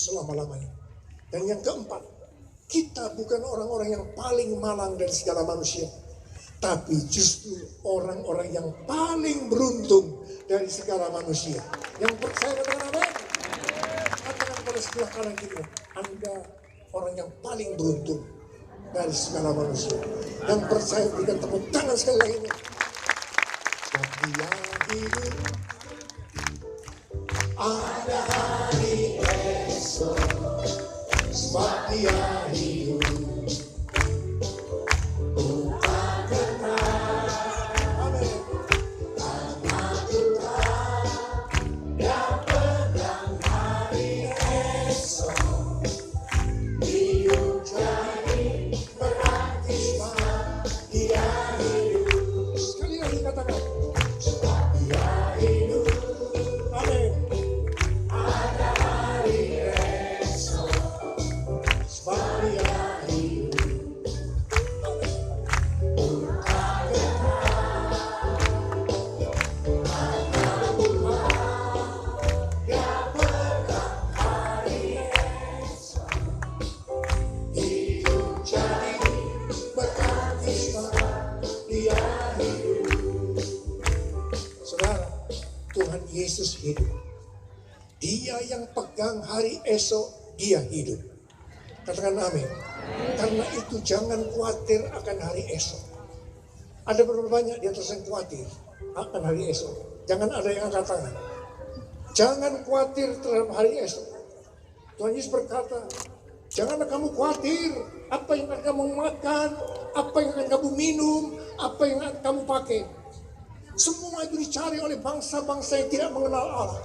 selama-lamanya. Dan yang keempat, kita bukan orang-orang yang paling malang dari segala manusia, tapi justru orang-orang yang paling beruntung dari segala manusia. Yang percaya dengan amin? Katakan pada sebelah kanan kita, Anda orang yang paling beruntung dari segala manusia. Yang percaya berikan tepuk tangan sekali lagi. Sebab dia hidup, ada hari esok. Sebab dia hidup, bukan karena amin. Karena Tuhan yang pedang hari esok. Hidup jadi berarti sebab dia hidup. Sekali lagi katakan, sebab dia hidup, amin. Ada hari esok. Sebab dia hidup, bukan karena Tuhan yang pedang hari esok. Hidup jadi berarti sebab dia hidup. Saudara, Tuhan Yesus hidup. Dia yang pegang hari esok, dia hidup. Katakan amin. Karena itu jangan khawatir akan hari esok. Ada berapa banyak di atas yang khawatir akan hari esok? Jangan ada yang angkat tangan. Jangan khawatir terhadap hari esok. Tuhan Yesus berkata, janganlah kamu khawatir apa yang akan kamu makan, apa yang akan kamu minum, apa yang akan kamu pakai. Semua itu dicari oleh bangsa-bangsa yang tidak mengenal Allah.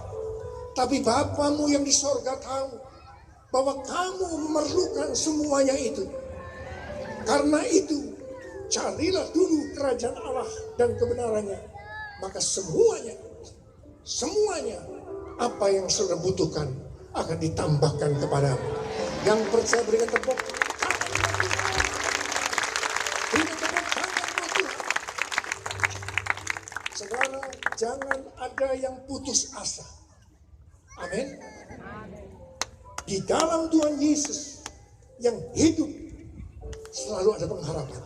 Tapi Bapamu yang di sorga tahu bahwa kamu memerlukan semuanya itu. Karena itu, carilah dulu kerajaan Allah dan kebenarannya. Maka semuanya apa yang saudara butuhkan akan ditambahkan kepadamu. Yang percaya berikan tepuk tangan. Berikan tepuk tangan buat Tuhan. Saudara, jangan ada yang putus asa. Amin. Di dalam Tuhan Yesus yang hidup selalu ada pengharapan.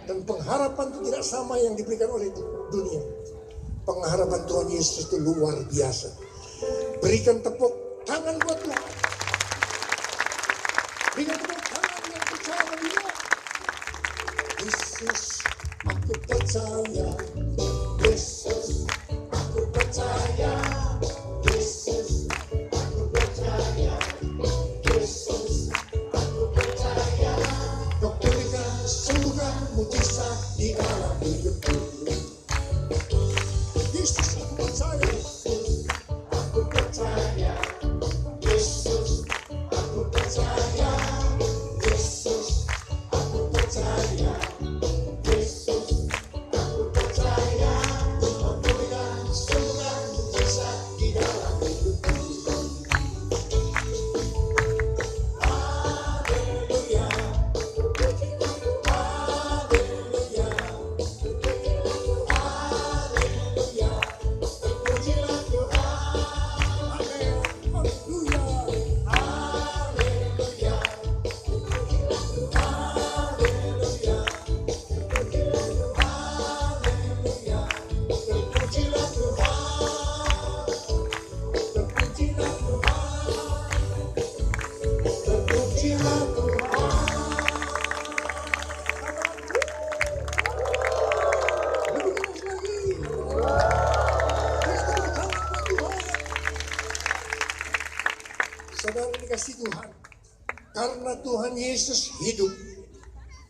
Dan pengharapan itu tidak sama yang diberikan oleh dunia. Pengharapan Tuhan Yesus itu luar biasa. Berikan tepuk tangan buat Tuhan. Berikan tepuk tangan yang percaya pada Dia. Yesus, aku percaya. Yesus, aku percaya. Yesus, aku percaya. Yesus, aku percaya. Kau berikan sembuhan mujizat di dalam hidupku. Yesus, aku percaya. Yesus, aku percaya. Yesus, aku percaya. Yesus, aku percaya. Yesus, aku percaya. Kau berikan sembuhan mujizat di dalam hidupku. Haleluya. Haleluya. Haleluya. Pujilah Tuhan. Amin. Haleluya. Haleluya. Haleluya. Haleluya. Terpujilah Tuhan. Terpujilah Tuhan. Terpujilah Tuhan. Lebih keras lagi. Berikan tepuk tangan buat Tuhan. Saudara dikasih Tuhan, karena Tuhan Yesus hidup,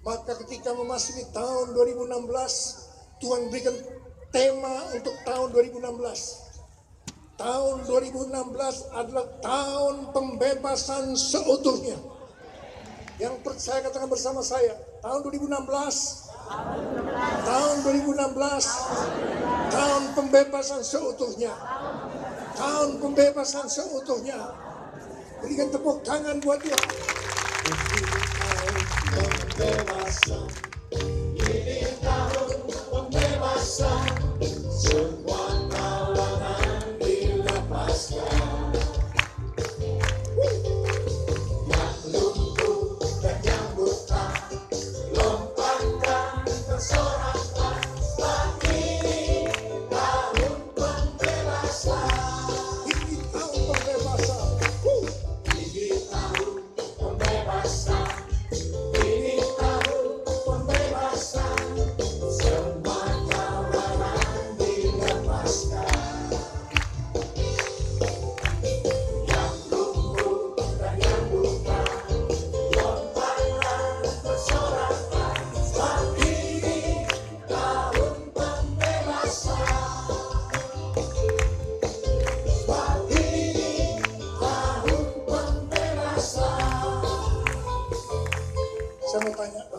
maka ketika memasuki tahun 2016, Tuhan berikan tema untuk tahun 2016. Tahun 2016 adalah tahun pembebasan seutuhnya. Yang percaya katakan bersama saya, tahun 2016, tahun 2016, tahun pembebasan seutuhnya. Tahun pembebasan seutuhnya. Berikan tepuk tangan buat Tuhan. Tahun pembebasan, ini tahun pembebasan. Semua tawanan dilepaskan.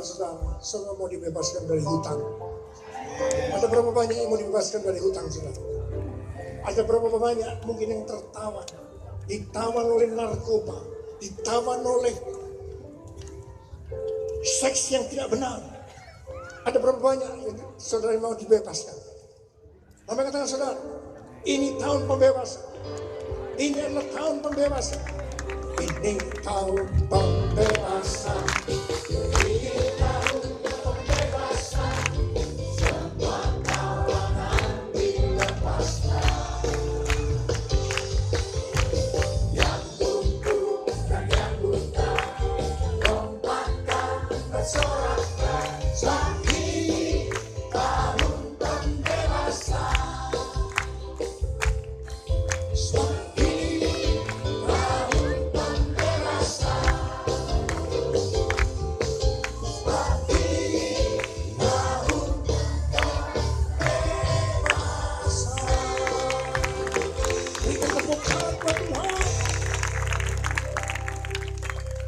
saudara, saudara mau dibebaskan dari hutang? Ada berapa banyak yang mau dibebaskan dari hutang, saudara? Ada berapa banyak mungkin yang ditawan oleh narkoba, ditawan oleh seks yang tidak benar. Ada berapa banyak yang saudara mau dibebaskan? Maka katakan saudara, ini tahun pembebasan. Ini adalah tahun pembebasan. Ini tahun pembebasan. Ini tahun pembebasan. Semua tawanan dilepaskan. Yang lumpuh dan yang buta, lompatkan bersorak. Saat ini tahun pembebasan. Saat ini tahun pembebasan. Saat ini tahun pembebasan. Berikan tepuk tangan buat Tuhan.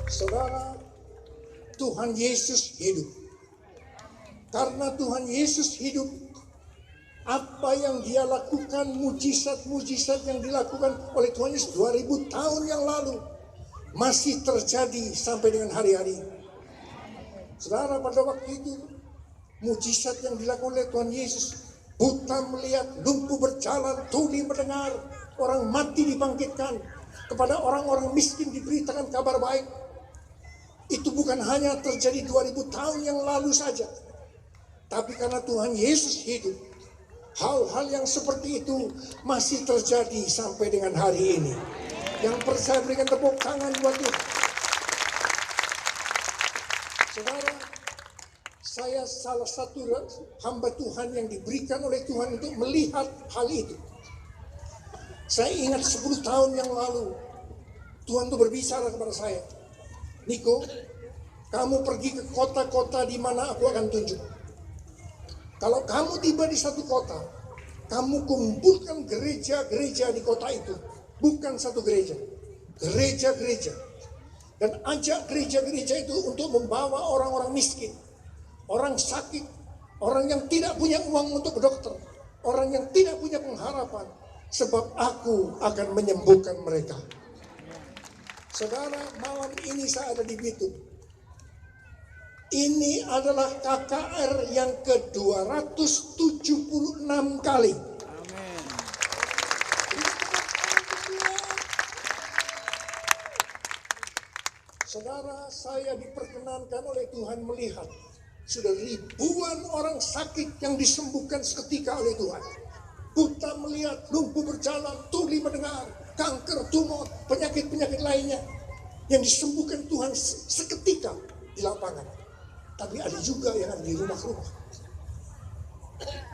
Saudara, Tuhan Yesus hidup. Karena Tuhan Yesus hidup, apa yang dia lakukan, mujizat-mujizat yang dilakukan oleh Tuhan Yesus 2000 tahun yang lalu masih terjadi sampai dengan hari-hari. Saudara, pada waktu itu mujizat yang dilakukan oleh Tuhan Yesus, buta melihat, lumpuh berjalan, tuli mendengar, orang mati dibangkitkan, kepada orang-orang miskin diberitakan kabar baik. Itu bukan hanya terjadi 2000 tahun yang lalu saja, tapi karena Tuhan Yesus hidup, hal-hal yang seperti itu masih terjadi sampai dengan hari ini. Yang percaya berikan tepuk tangan buat Tuhan. Saudara, saya salah satu hamba Tuhan yang diberikan oleh Tuhan untuk melihat hal itu. Saya ingat 10 tahun yang lalu, Tuhan itu berbicara kepada saya, Niko, kamu pergi ke kota-kota di mana aku akan tunjuk. Kalau kamu tiba di satu kota, kamu kumpulkan gereja-gereja di kota itu. Bukan satu gereja, gereja-gereja. Dan ajak gereja-gereja itu untuk membawa orang-orang miskin, orang sakit, orang yang tidak punya uang untuk ke dokter, orang yang tidak punya pengharapan. Sebab aku akan menyembuhkan mereka. Saudara, malam ini saya ada di Bitung. Ini adalah KKR yang ke-276 kali. Amin. Saudara, saya diperkenankan oleh Tuhan melihat sudah ribuan orang sakit yang disembuhkan seketika oleh Tuhan. Buta melihat, lumpuh berjalan, tuli mendengar, kanker, tumor, penyakit-penyakit lainnya yang disembuhkan Tuhan seketika di lapangan. Tapi ada juga yang ada di rumah-rumah.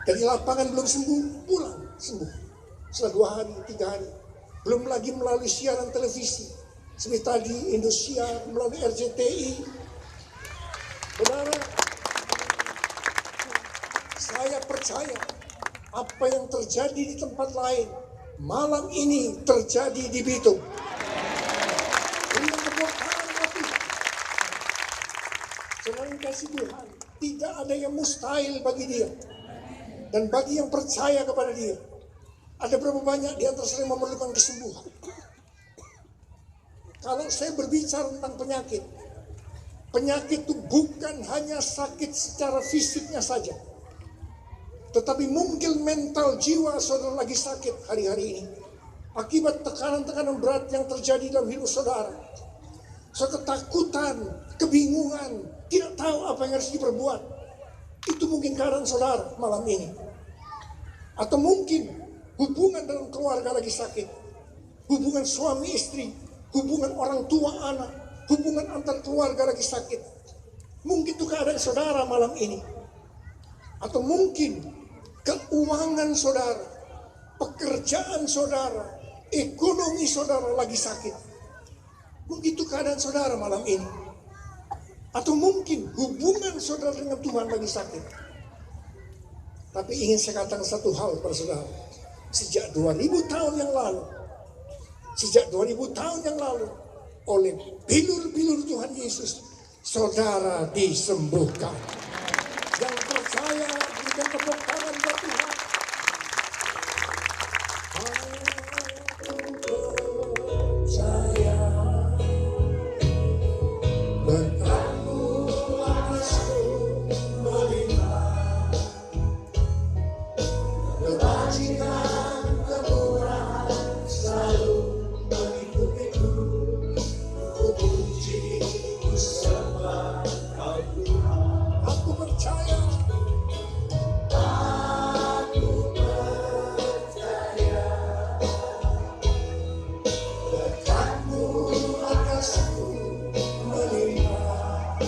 Dari lapangan belum sembuh, pulang sembuh. Setelah 2 hari, 3 hari. Belum lagi melalui siaran televisi. Seperti tadi Indosiar, melalui RCTI. Saudara, saya percaya apa yang terjadi di tempat lain, malam ini terjadi di Bitung. Saudara kasih Tuhan, tidak ada yang mustahil bagi dia. Dan bagi yang percaya kepada dia, ada berapa banyak di antara saya memerlukan kesembuhan. Kalau saya berbicara tentang penyakit, penyakit itu bukan hanya sakit secara fisiknya saja, tetapi mungkin mental jiwa saudara lagi sakit hari-hari ini. Akibat tekanan-tekanan berat yang terjadi dalam hidup saudara. Ketakutan, kebingungan, tidak tahu apa yang harus diperbuat. Itu mungkin keadaan saudara malam ini. Atau mungkin hubungan dalam keluarga lagi sakit. Hubungan suami istri, hubungan orang tua anak, hubungan antar keluarga lagi sakit. Mungkin itu keadaan saudara malam ini. Atau mungkin keuangan saudara, pekerjaan saudara, ekonomi saudara lagi sakit. Mungkin itu keadaan saudara malam ini. Atau mungkin hubungan saudara dengan Tuhan lagi sakit. Tapi ingin saya katakan satu hal kepada saudara. Sejak 2000 tahun yang lalu, oleh bilur-bilur Tuhan Yesus, saudara disembuhkan. Yang percaya berikan tepuk tangan buat Tuhan. Aku percaya berkat-Mu atasku melimpah, kebajikan kemurahan selalu mengikutiku. Ku puji, ku sembah Kau Tuhan. Aku percaya. Aku percaya berkat-Mu atasku melimpah,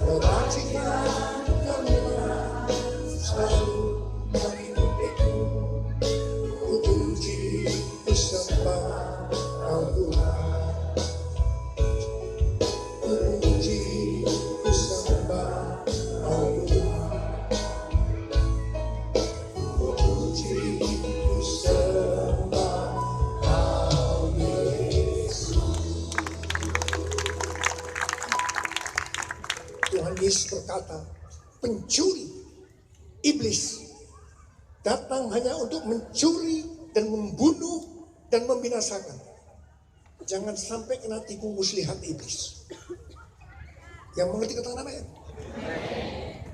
kebajikan kemurahan selalu mengikutiku. Ku puji, ku sembah Kau Tuhan. Ku puji, ku sembah Kau Tuhan. Ku puji, ku sembah Kau Yesus. Tuhan Yesus berkata, pencuri, iblis, datang hanya untuk mencuri dan membunuh dan membinasakan. Jangan sampai kena tipu muslihat iblis. Yang mengerti katakan amin.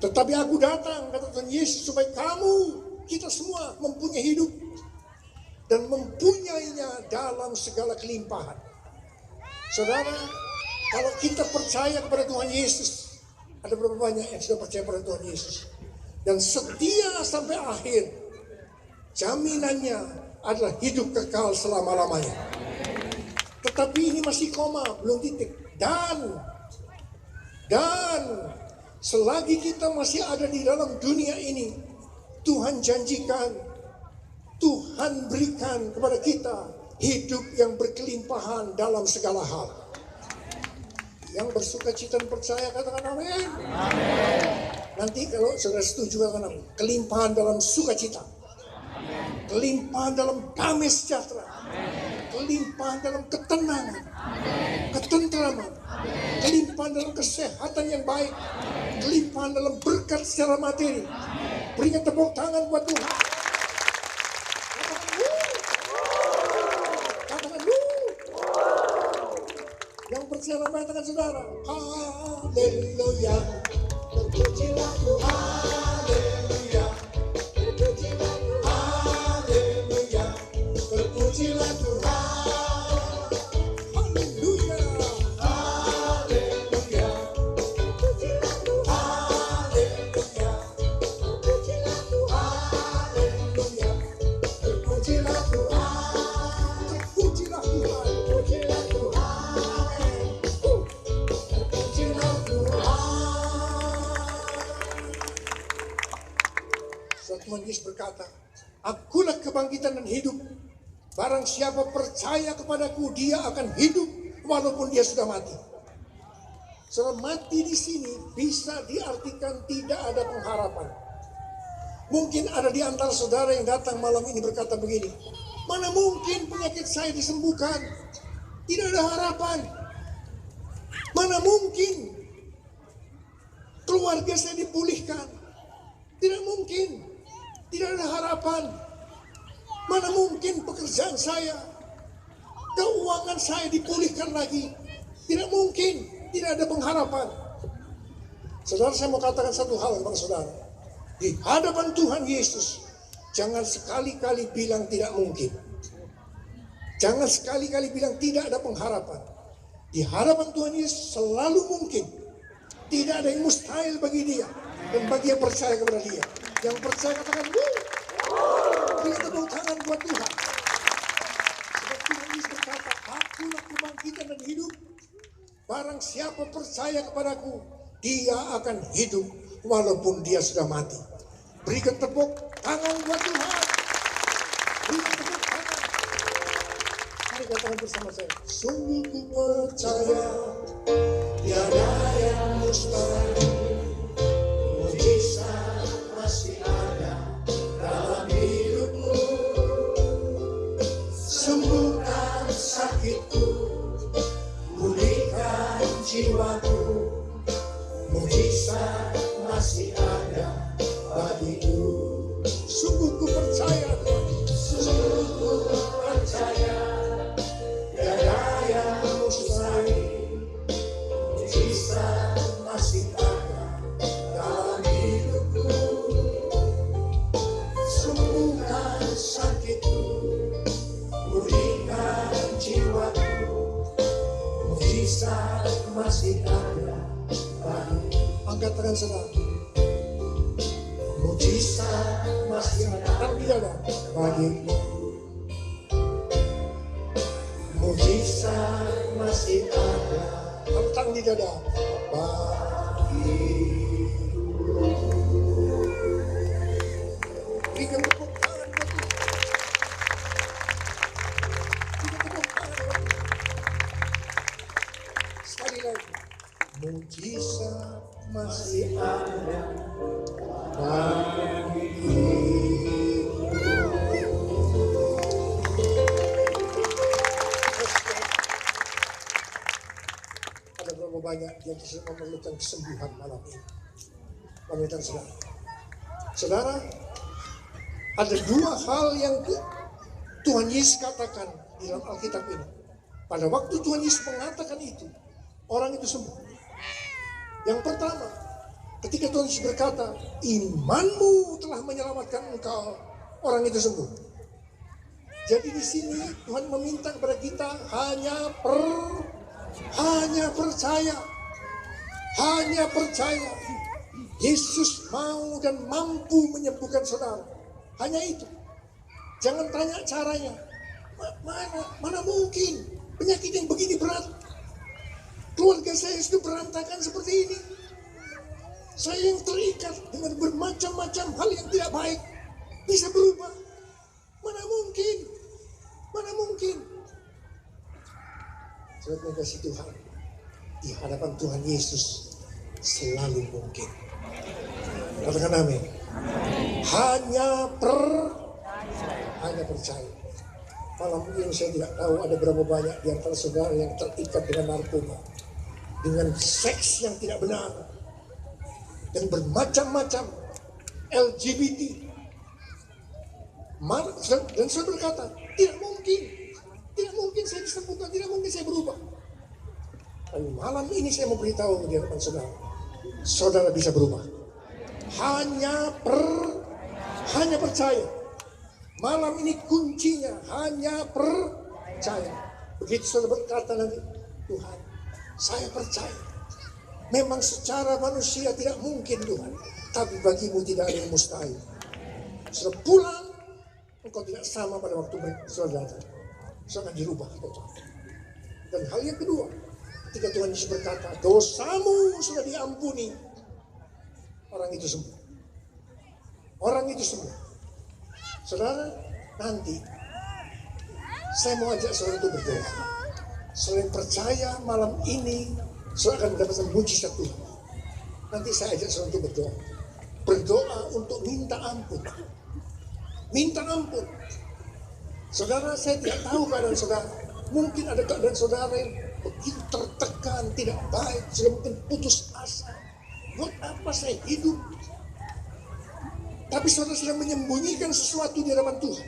Tetapi aku datang, kata Tuhan Yesus, supaya kamu, kita semua mempunyai hidup dan mempunyainya dalam segala kelimpahan. Saudara, kalau kita percaya kepada Tuhan Yesus, ada berapa banyak yang sudah percaya pada Tuhan Yesus dan setia sampai akhir, jaminannya adalah hidup kekal selama-lamanya. Tetapi ini masih koma, belum titik. Dan selagi kita masih ada di dalam dunia ini, Tuhan janjikan, Tuhan berikan kepada kita hidup yang berkelimpahan dalam segala hal. Yang bersuka cita dan percaya katakan amin. Nanti kalau saudara setuju katakan amin. Kelimpahan dalam sukacita, kelimpahan dalam damai sejahtera, kelimpahan dalam ketenangan, ketentraman, kelimpahan dalam kesehatan yang baik, kelimpahan dalam berkat secara materi. Berikan tepuk tangan buat Tuhan. Katakan lu. Yang percaya nama tangan saudara. Haleluya. Terpujilah Tuhan. Haleluya. Terpujilah Tuhan. Haleluya. Terpujilah Tuhan. Haleluya. Haleluya. Terpujilah Tuhan. Haleluya. Terpujilah Tuhan. Haleluya. Terpujilah Tuhan. Terpujilah Tuhan. Terpujilah Tuhan. Terpujilah Tuhan. Tuhan Yesus berkata, akulah kebangkitan dan hidup. Barang siapa percaya kepadaku, dia akan hidup walaupun dia sudah mati. Saudara, mati di sini bisa diartikan tidak ada pengharapan. Mungkin ada di antara saudara yang datang malam ini berkata begini, mana mungkin penyakit saya disembuhkan? Tidak ada harapan. Mana mungkin keluarga saya dipulihkan? Tidak mungkin. Tidak ada harapan. Mana mungkin pekerjaan saya, keuangan saya dipulihkan lagi? Tidak mungkin. Tidak ada pengharapan. Saudara, saya mau katakan satu hal kepada saudara. Di hadapan Tuhan Yesus, jangan sekali-kali bilang tidak mungkin. Jangan sekali-kali bilang tidak ada pengharapan. Di hadapan Tuhan Yesus selalu mungkin. Tidak ada yang mustahil bagi dia. Dan bagi yang percaya kepada dia. Yang percaya katakan, beri tepuk tangan buat Tuhan. Sebab Tuhan Yesus berkata, akulah kebangkitan dan hidup. Barang siapa percaya kepadaku, dia akan hidup walaupun dia sudah mati. Berikan tepuk tangan buat Tuhan. Berikan tepuk tangan. Mari katakan bersama saya. Sungguh ku percaya, tiada yang mustahil. Mujizat masih ada dalam hidupku. Sembuhkan sakitku, pulihkan jiwaku, mujizat masih ada bagiku. Sungguh ku percaya, sungguh ku percaya, tiada yang mustahil, mujizat masih ada dalam hidupku. Sembuhkan sakitku, pulihkan jiwaku, mujizat masih ada bagiku. Angkat tangan saudara. Mujizat masih ada bagiku. Mujizat masih ada. Tentang di dada bagiku. Berikan tepuk tangan buat Tuhan. Berikan tepuk tangan. Sekali lagi. Mujizat masih ada bagiku. Ada berapa banyak yang memerlukan kesembuhan malam ini? Wanita saudara. Saudara, ada dua hal yang Tuhan Yesus katakan di dalam Alkitab ini. Pada waktu Tuhan Yesus mengatakan itu, orang itu sembuh. Yang pertama, ketika Tuhan Yesus berkata, imanmu telah menyelamatkan engkau, orang itu sembuh. Jadi di sini Tuhan meminta kepada kita hanya percaya. Yesus mau dan mampu menyembuhkan saudara. Hanya itu. Jangan tanya caranya. Mana mungkin penyakit yang begini berat. Keluarga saya sudah berantakan seperti ini. Saya yang terikat dengan bermacam-macam hal yang tidak baik bisa berubah. Mana mungkin. Saudara mengasihi Tuhan, di hadapan Tuhan Yesus selalu mungkin. Katakan amin. Hanya percaya. Malam ini saya tidak tahu ada berapa banyak di antara saudara yang terikat dengan narkoba, dengan seks yang tidak benar, dan bermacam-macam LGBT. Dan saya berkata, tidak mungkin saya disembuhkan, tidak mungkin saya berubah. Dan malam ini saya mau beritahu di hadapan saudara, saudara bisa berubah. Hanya percaya. Malam ini kuncinya hanya percaya. Begitu saudara berkata nanti, Tuhan, saya percaya. Memang secara manusia tidak mungkin Tuhan, tapi bagimu tidak ada yang mustahil. Setelah pulang, engkau tidak sama pada waktu saudara datang. Sangat dirubah total. Dan hal yang kedua, ketika Tuhan Yesus berkata, dosamu sudah diampuni, orang itu sembuh. Saudara, nanti saya mau ajak saudara untuk berdoa. Selain percaya malam ini, saudara akan mendapatkan mujizat Tuhan. Nanti saya ajak saudara untuk berdoa. Berdoa untuk minta ampun. Saudara, saya tidak tahu keadaan saudara. Mungkin ada keadaan saudara yang begitu tertekan, tidak baik, sudah mungkin putus asa. Buat apa saya hidup? Tapi saudara sedang menyembunyikan sesuatu di hadapan Tuhan.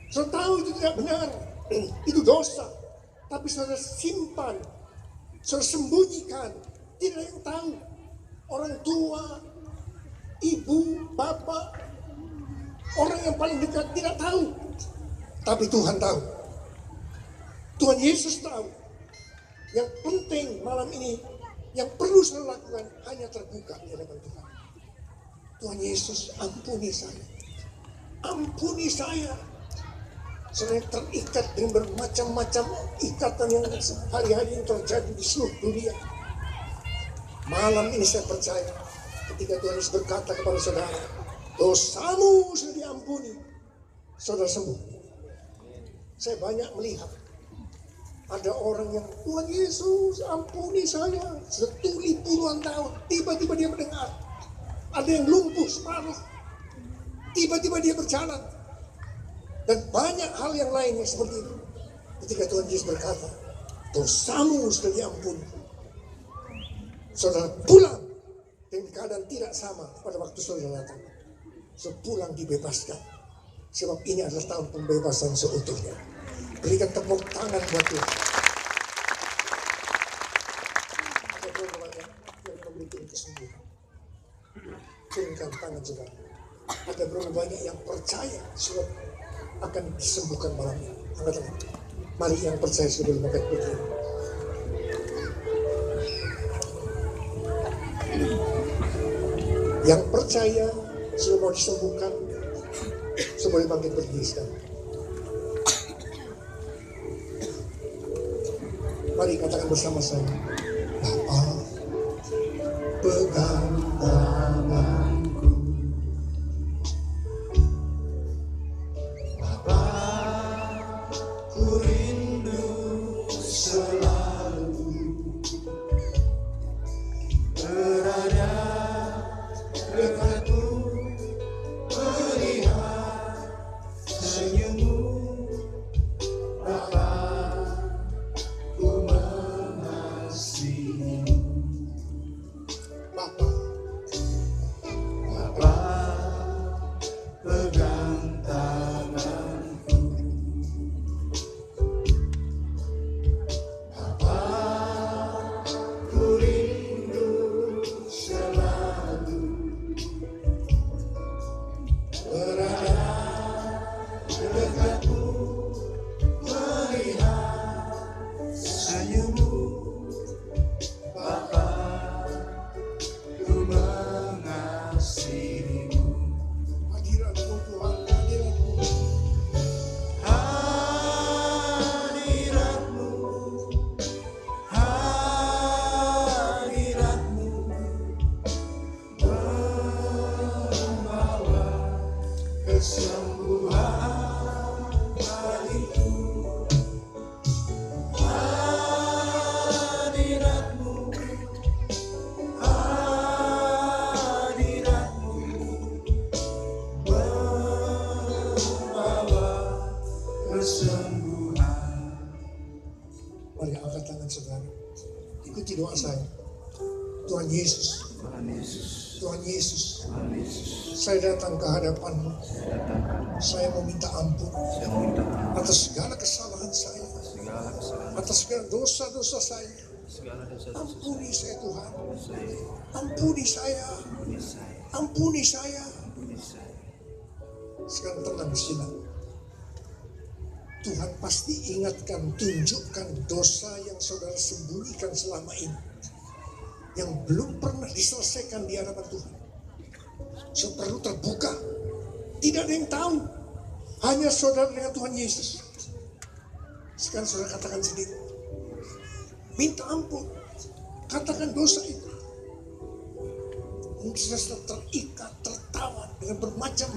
Saudara tahu itu tidak benar, itu dosa. Tapi saudara simpan, saudara sembunyikan, tidak ada yang tahu. Orang tua, ibu, bapak, orang yang paling dekat tidak tahu. Tapi Tuhan tahu. Tuhan Yesus tahu. Yang penting malam ini, yang perlu saya lakukan hanya terbuka di hadapan Tuhan. Tuhan Yesus, ampuni saya. Ampuni saya. Saya terikat dengan bermacam-macam ikatan yang hari-hari yang terjadi di seluruh dunia. Malam ini saya percaya ketika Tuhan Yesus berkata kepada saudara, dosamu sudah diampuni, saudara sembuh. Saya banyak melihat ada orang yang, Tuhan Yesus ampuni saya, setuli puluhan tahun, tiba-tiba dia mendengar. Ada yang lumpuh separuh, tiba-tiba dia berjalan. Dan banyak hal yang lainnya seperti itu. Ketika Tuhan Yesus berkata, dosamu sudah diampuni. Saudara pulang dengan keadaan tidak sama pada waktu saudara datang. Sepulang dibebaskan. Sebab ini adalah tahun pembebasan seutuhnya. Berikan tepuk tangan buat Tuhan. Ada berapa banyak yang memiliki kesembuhan? Turunkan tangan saudara. Ada berapa banyak yang percaya sebab akan disembuhkan malam ini? Angkat tangan. Mari yang percaya sebelum angkat berdiri. Yang percaya sudah mau disembuhkan, sebelum bangkit berdiri sekarang. Mari katakan bersama saya. Bapa, pegang tanganku. Bapa, ku rindu selalu berada dekatmu, melihat senyummu. Bapa, ku mengasihimu. Bapa, Bapa, pegang tanganku. Bapa, ku rindu selalu berada dekatmu, melihat senyummu. Bapa, ku mengasihimu. Hadiratmu Tuhan, hadiratmu. Hadiratmu, hadiratmu membawa kesembuhan bagiku. Hadiratmu, hadiratmu membawa kesembuhan. Mari angkat tangan saudara. Ikuti doa saya. Tuhan Yesus, Tuhan Yesus, saya datang ke hadapan-Mu. Saya meminta ampun atas segala kesalahan saya, atas segala dosa-dosa saya. Ampuni saya Tuhan. Ampuni saya. Ampuni saya. Sekarang tenang sila. Tuhan pasti ingatkan, tunjukkan dosa yang saudara sembunyikan selama ini, yang belum pernah diselesaikan di hadapan Tuhan. So, perlu terbuka. Tidak ada yang tahu, hanya saudara dengan Tuhan Yesus. Sekarang saudara katakan sendiri, minta ampun, katakan dosa itu. Mungkin saudara terikat, tertawan dengan bermacam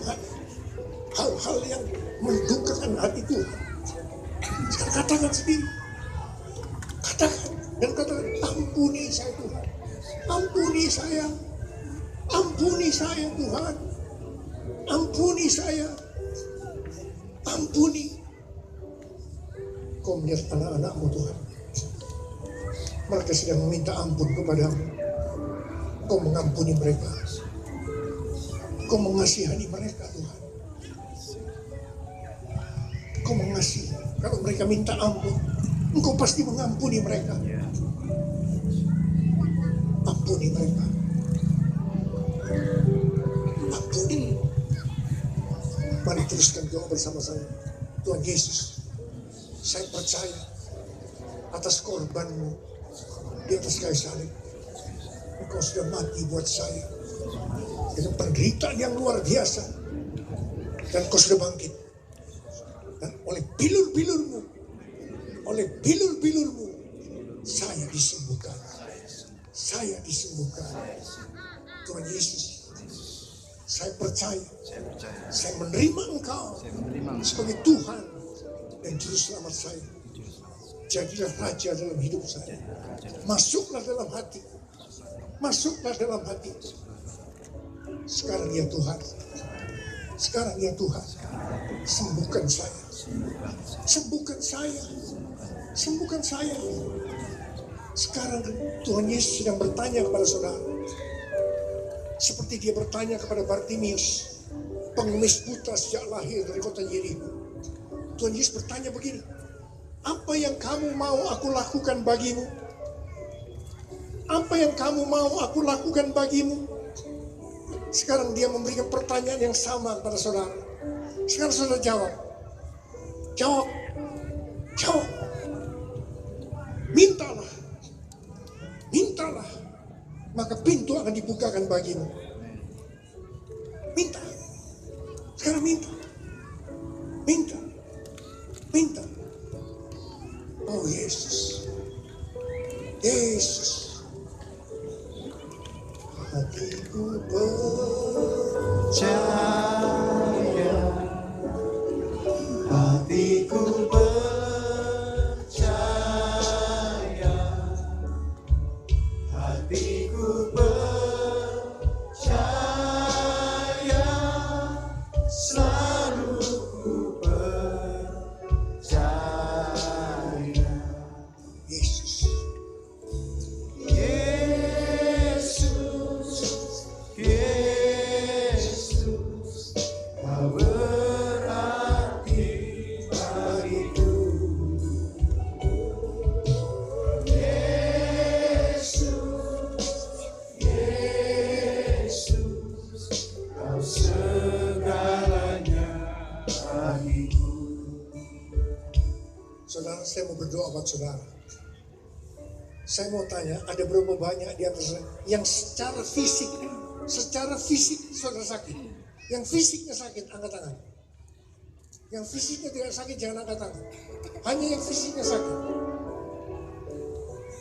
hal-hal yang mendukakan hati Tuhan. Sekarang katakan sendiri, katakan dan katakan, ampuni saya Tuhan, ampuni saya, ampuni saya Tuhan, ampuni saya, ampuni. Kau melihat anak-anakmu Tuhan, mereka sedang meminta ampun kepadamu. Kau mengampuni mereka, Kau mengasihani mereka Tuhan. Kau mengasihi. Kalau mereka minta ampun, Engkau pasti mengampuni mereka. Ampuni mereka. Ampuni. Mari teruskan doa bersama saya. Tuhan Yesus, saya percaya atas korban-Mu di atas kayu salib. Engkau sudah mati buat saya dengan penderitaan yang luar biasa, dan Engkau sudah bangkit. Dan oleh bilur-bilur-Mu, saya disembuhkan. Saya disembuhkan. Tuhan Yesus, saya percaya, saya menerima Engkau sebagai Tuhan dan Juru Selamat saya. Jadilah Raja dalam hidup saya. Masuklah dalam hati. Masuklah dalam hati. Sekarang ya Tuhan. Sekarang ya Tuhan. Sembuhkan saya. Sembuhkan saya. sembuhkan saya. Sekarang Tuhan Yesus sedang bertanya kepada saudara, seperti dia bertanya kepada Bartimius, pengemis buta sejak lahir dari kota Yeriko. Tuhan Yesus bertanya begini, apa yang kamu mau aku lakukan bagimu? Apa yang kamu mau aku lakukan bagimu? Sekarang dia memberikan pertanyaan yang sama kepada saudara. Sekarang saudara jawab. Jawab. Jawab. Mintalah. Mintalah. Maka pintu akan dibukakan bagimu. Minta. Sekarang minta. Minta. Minta. Oh Yesus. Yesus. Hatiku percaya, hatiku percaya, hatiku percaya, selalu ku percaya. Yesus. Yesus, kau berarti bagiku. Yesus, kau segalanya bagiku. Saudara, saya mau berdoa buat saudara. Saya mau tanya, ada berapa banyak di antara yang secara fisik saudara sakit? Yang fisiknya sakit, angkat tangan. Yang fisiknya tidak sakit, jangan angkat tangan. Hanya yang fisiknya sakit.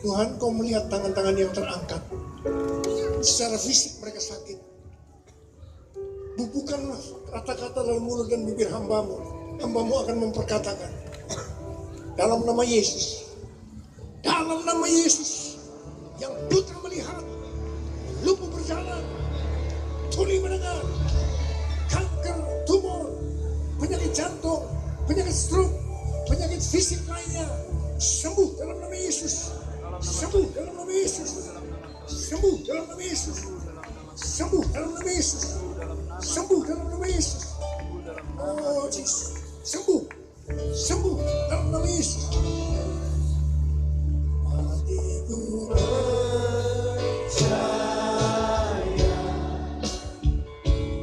Tuhan, kau melihat tangan-tangan yang terangkat. Secara fisik mereka sakit. Bubuhkanlah kata-kata dalam mulut dan bibir hambamu. Hambamu akan memperkatakan. Dalam nama Yesus. Dalam nama Yesus. Yang buta melihat. Lumpuh berjalan. Tuli mendengar. Kanker, tumor, penyakit jantung, penyakit stroke, penyakit fisik lainnya. Sembuh dalam nama Yesus. Sembuh dalam nama Yesus. Sembuh dalam nama Yesus. Sembuh dalam nama Yesus. Sembuh dalam nama Yesus. Oh Yesus. Sembuh. Sembuh dalam nama Yesus. Hatiku Percaya,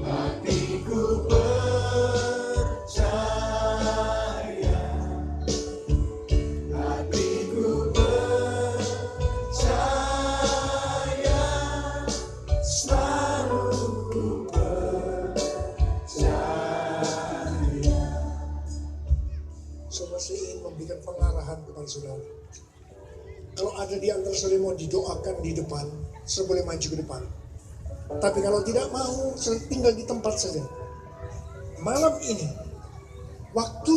hatiku percaya, hatiku percaya, selalu ku percaya. Saudara, saya ingin memberikan pengarahan kepada saudara. Kalau ada di antara saudara mau didoakan di depan, saudara boleh maju ke depan. Tapi kalau tidak mau, saudara tinggal di tempat saja. Malam ini, waktu